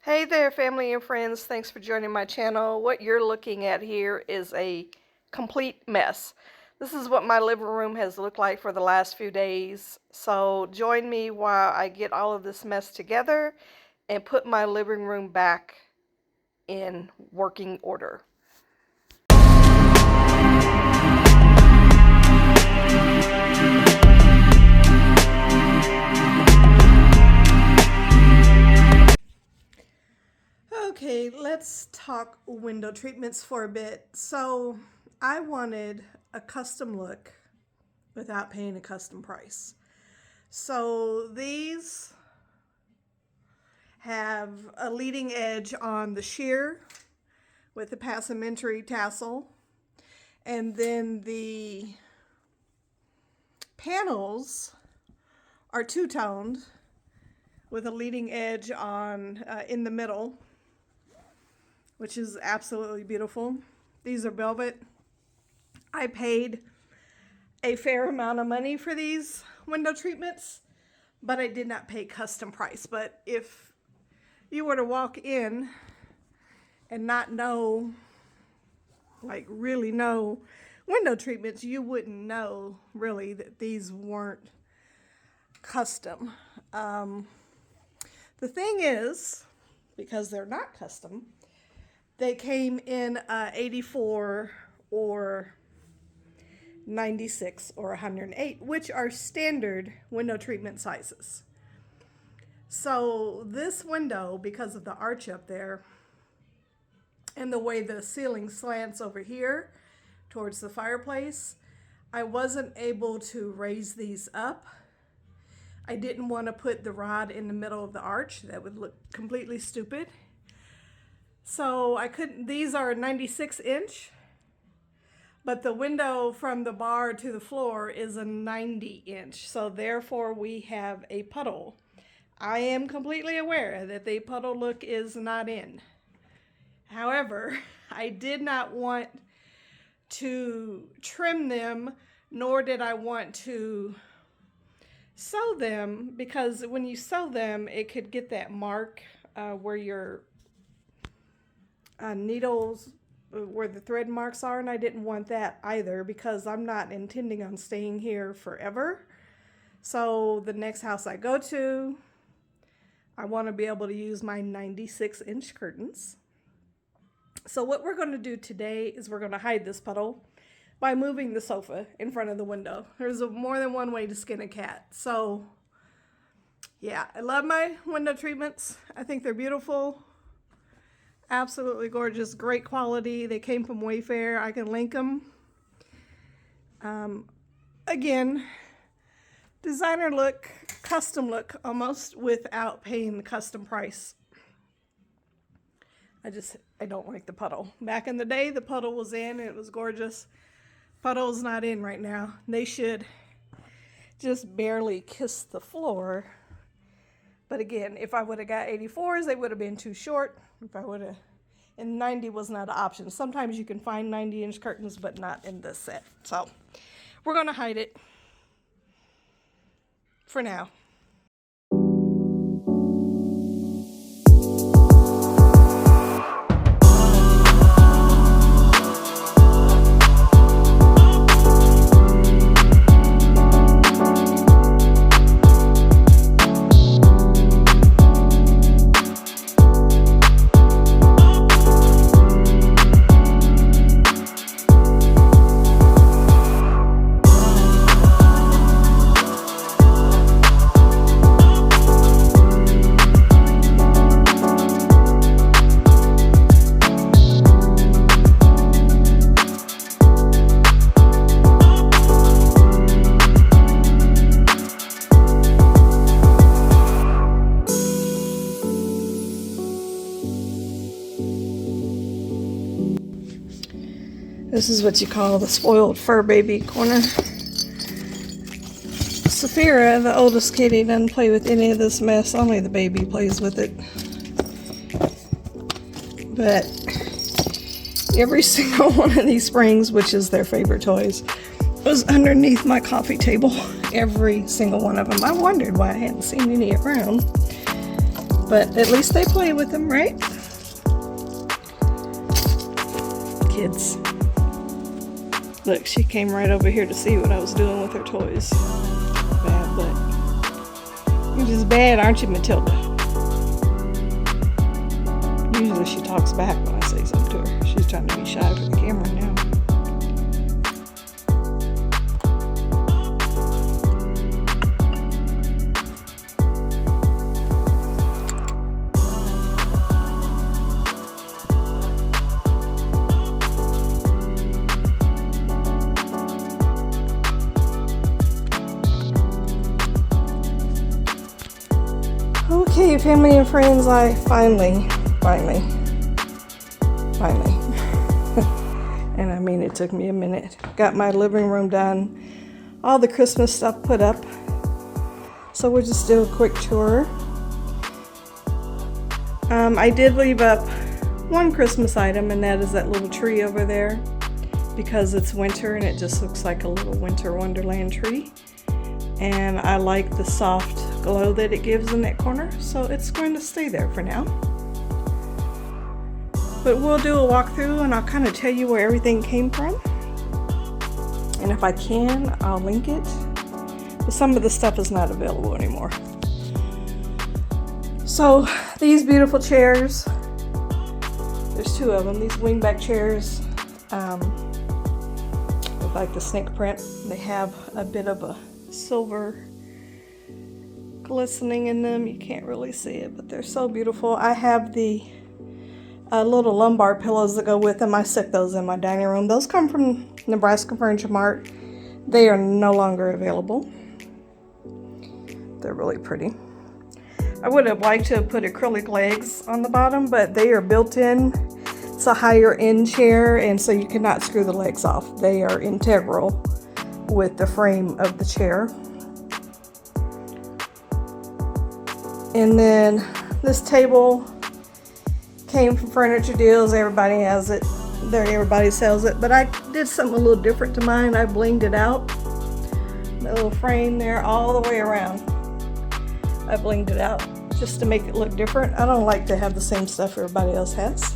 Hey there, family and friends. Thanks for joining my channel. What you're looking at here is a complete mess. This is what my living room has looked like for the last few days. So join me while I get all of this mess together and put my living room back in working order. Okay, let's talk window treatments for a bit. So I wanted a custom look without paying a custom price. So these have a leading edge on the sheer with the passementerie tassel, and then the panels are two-toned with a leading edge on in the middle, which is absolutely beautiful. These are velvet. I paid a fair amount of money for these window treatments, but I did not pay custom price. But if you were to walk in and not know, like really know window treatments, you wouldn't know really that these weren't custom. The thing is, because they're not custom, they came in 84 or 96 or 108, which are standard window treatment sizes. So this window, because of the arch up there and the way the ceiling slants over here towards the fireplace, I wasn't able to raise these up. I didn't want to put the rod in the middle of the arch. That would look completely stupid. So I couldn't. These are 96 inch, but the window from the bar to the floor is a 90 inch. So therefore we have a puddle. I am completely aware that the puddle look is not in. However, I did not want to trim them, nor did I want to sew them, because when you sew them, it could get that mark where your needles, where the thread marks are, and I didn't want that either, because I'm not intending on staying here forever. So the next house I go to, I want to be able to use my 96 inch curtains. So what we're going to do today is we're going to hide this puddle by moving the sofa in front of the window. There's more than one way to skin a cat. So yeah, I love my window treatments. I think they're beautiful. Absolutely gorgeous, great quality. They came from Wayfair. I can link them. Again, designer look, custom look, almost without paying the custom price. I don't like the puddle. Back in the day, the puddle was in, and it was gorgeous. Puddle's not in right now. They should just barely kiss the floor. But again, if I would have got 84s, they would have been too short. If I would have, and 90 was not an option. Sometimes you can find 90 inch curtains, but not in this set. So we're gonna hide it for now. This is what you call the spoiled fur baby corner. Saphira, the oldest kitty, doesn't play with any of this mess. Only the baby plays with it. But every single one of these springs, which is their favorite toys, was underneath my coffee table. Every single one of them. I wondered why I hadn't seen any around. But at least they play with them, right? Kids. Look, she came right over here to see what I was doing with her toys. Bad, but you're just bad, aren't you, Matilda? Usually she talks back when I say something to her. She's trying to be shy for the camera now. Okay, family and friends, I finally, and I mean it took me a minute, got my living room done, all the Christmas stuff put up, so we'll just do a quick tour. I did leave up one Christmas item, and that is that little tree over there, because it's winter and it just looks like a little winter wonderland tree. And I like the soft glow that it gives in that corner, so it's going to stay there for now. But we'll do a walkthrough and I'll kind of tell you where everything came from. And if I can, I'll link it. But some of the stuff is not available anymore. So these beautiful chairs, there's two of them, these wingback chairs with like the snake print. They have a bit of a silver glistening in them. You can't really see it, but they're so beautiful. I have the little lumbar pillows that go with them. I stick those in my dining room. Those come from Nebraska Furniture Mart. They are no longer available. They're really pretty. I would have liked to have put acrylic legs on the bottom, but they are built in. It's a higher end chair, and so you cannot screw the legs off. They are integral with the frame of the chair. And then this table came from Furniture Deals. Everybody has it there, everybody sells it, but I did something a little different to mine. I blinged it out, the little frame there all the way around. I blinged it out just to make it look different. I don't like to have the same stuff everybody else has.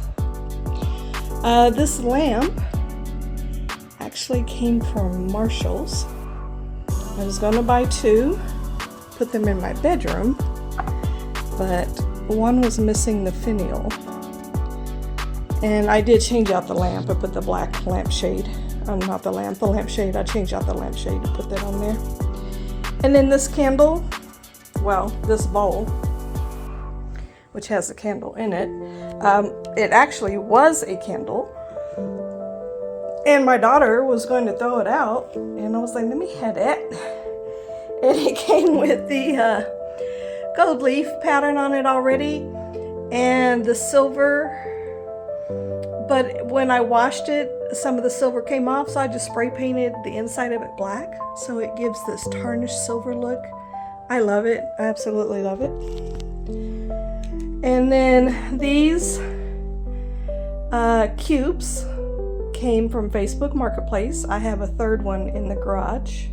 This lamp actually came from Marshall's. I was going to buy two, put them in my bedroom, but one was missing the finial. And I did change out the lamp. I put the black lampshade, not the lamp, the lampshade. I changed out the lampshade to put that on there. And then this candle, well, this bowl, which has a candle in it, it actually was a candle. And my daughter was going to throw it out, and I was like, let me have that. And it came with the gold leaf pattern on it already, and the silver. But when I washed it, some of the silver came off, so I just spray painted the inside of it black, so it gives this tarnished silver look. I love it. I absolutely love it. And then these cubes came from Facebook Marketplace. I have a third one in the garage.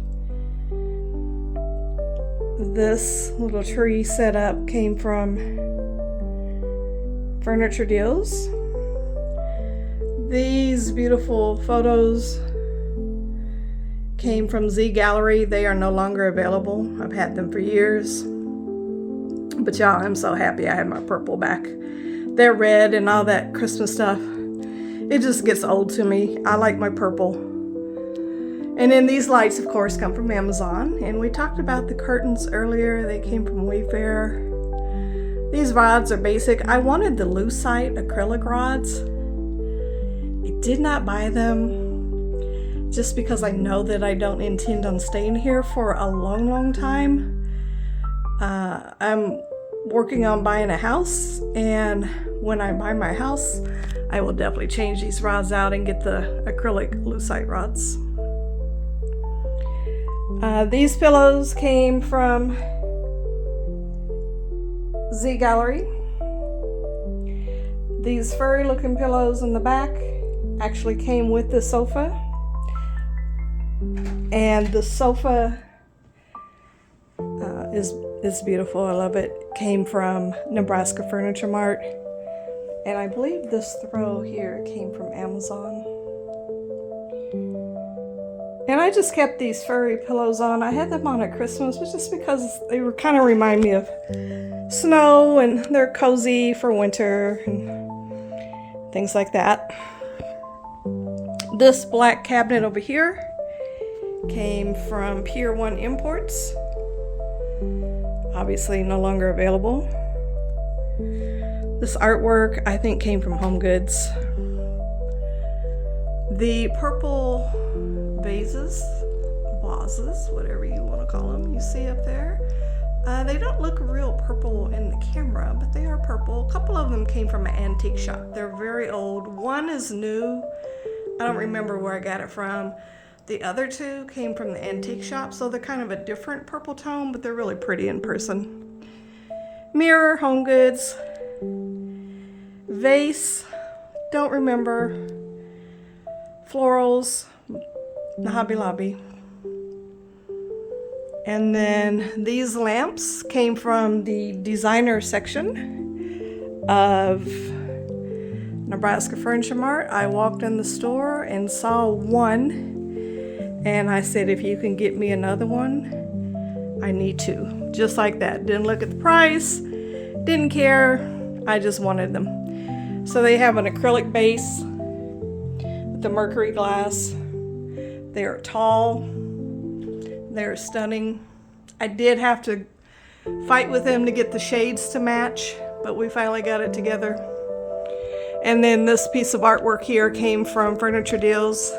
This little tree setup came from Furniture Deals. These beautiful photos came from Z Gallery. They are no longer available. I've had them for years. But y'all, I'm so happy I have my purple back. They're red and all that Christmas stuff. It just gets old to me. I like my purple. And then these lights, of course, come from Amazon. And we talked about the curtains earlier. They came from Wayfair. These rods are basic. I wanted the Lucite acrylic rods. I did not buy them just because I know that I don't intend on staying here for a long, long time. I'm working on buying a house, and when I buy my house, I will definitely change these rods out and get the acrylic Lucite rods. These pillows came from Z Gallery. These furry looking pillows in the back actually came with the sofa. And the sofa is It's beautiful. I love it. Came from Nebraska Furniture Mart. And I believe this throw here came from Amazon. And I just kept these furry pillows on. I had them on at Christmas, but just because they were kind of remind me of snow, and they're cozy for winter and things like that. This black cabinet over here came from Pier 1 Imports. Obviously no longer available. This artwork I think came from Home Goods. The purple vases, whatever you want to call them, you see up there. They don't look real purple in the camera, but they are purple. A couple of them came from an antique shop. They're very old. One is new. I don't remember where I got it from. The other two came from the antique shop, so they're kind of a different purple tone, but they're really pretty in person. Mirror, Home Goods. Vase, don't remember. Florals, the Hobby Lobby. And then these lamps came from the designer section of Nebraska Furniture Mart. I walked in the store and saw one, and I said, if you can get me another one, I need two. Just like that. Didn't look at the price, didn't care, I just wanted them. So they have an acrylic base with the mercury glass. They are tall. They're stunning. I did have to fight with them to get the shades to match, but we finally got it together. And then this piece of artwork here came from Furniture Deals.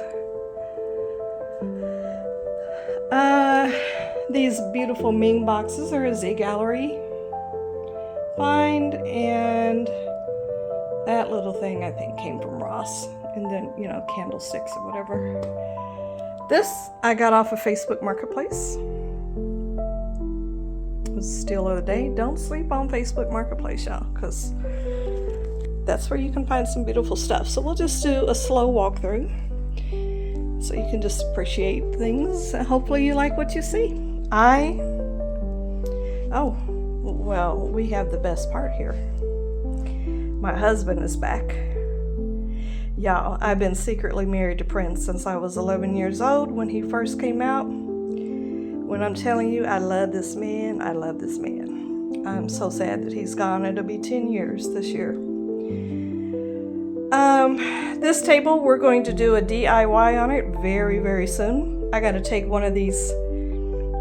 These beautiful Ming boxes are a Z Gallery find, and that little thing I think came from Ross. And then, you know, candlesticks or whatever. This I got off of Facebook Marketplace. It was a steal of the day. Don't sleep on Facebook Marketplace, y'all, because that's where you can find some beautiful stuff. So we'll just do a slow walkthrough so you can just appreciate things. Hopefully you like what you see. Oh, well, we have the best part here. My husband is back. Y'all, I've been secretly married to Prince since I was 11 years old when he first came out. When I'm telling you, I love this man, I love this man. I'm so sad that he's gone. It'll be 10 years this year. This table, we're going to do a DIY on it very, very soon. I got to take one of these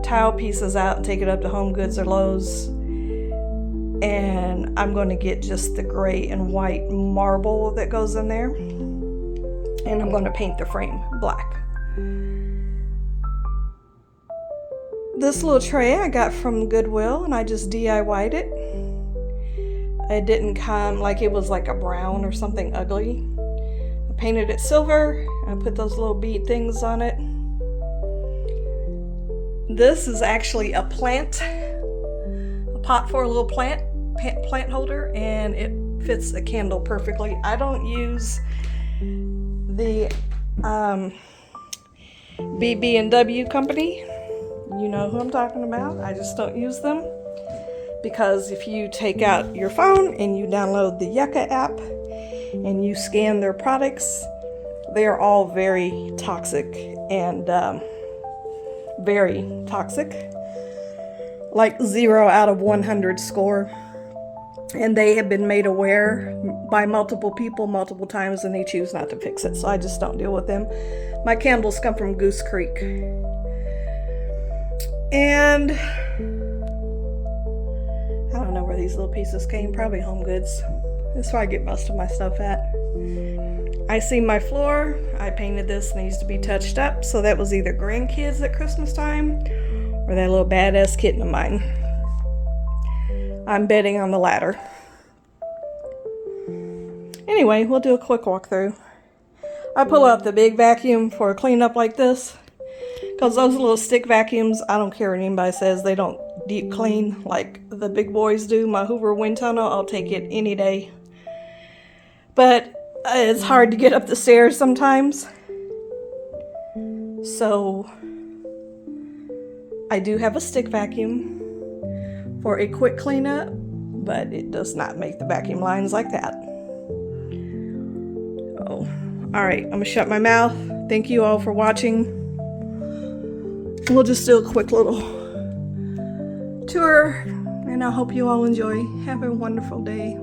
tile pieces out and take it up to Home Goods or Lowe's. And I'm going to get just the gray and white marble that goes in there. And I'm going to paint the frame black. This little tray I got from Goodwill, and I just DIY'd it. It didn't come like it was like a brown or something ugly. I painted it silver. I put those little bead things on it. This is actually a plant, a pot for a little plant holder, and it fits a candle perfectly. I don't use the BB&W company. You know who I'm talking about. I just don't use them because if you take out your phone and you download the Yucca app and you scan their products, they are all very toxic and very toxic, like 0 out of 100 score. And they have been made aware by multiple people multiple times, and they choose not to fix it. So I just don't deal with them. My candles come from Goose Creek. And I don't know where these little pieces came. Probably Home Goods. That's where I get most of my stuff at. I see my floor. I painted this. Needs to be touched up. So that was either grandkids at Christmas time or that little badass kitten of mine. I'm betting on the latter. Anyway, we'll do a quick walkthrough. I pull out the big vacuum for a cleanup like this, because those little stick vacuums, I don't care what anybody says, they don't deep clean like the big boys do. My Hoover wind tunnel, I'll take it any day. But it's hard to get up the stairs sometimes. So I do have a stick vacuum for a quick cleanup, but it does not make the vacuum lines like that. Oh, all right, I'm gonna shut my mouth. Thank you all for watching. We'll just do a quick little tour, and I hope you all enjoy. Have a wonderful day.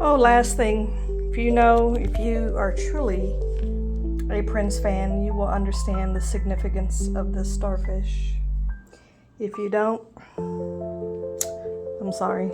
Oh, last thing, if you are truly a Prince fan, you will understand the significance of this starfish. If you don't, I'm sorry.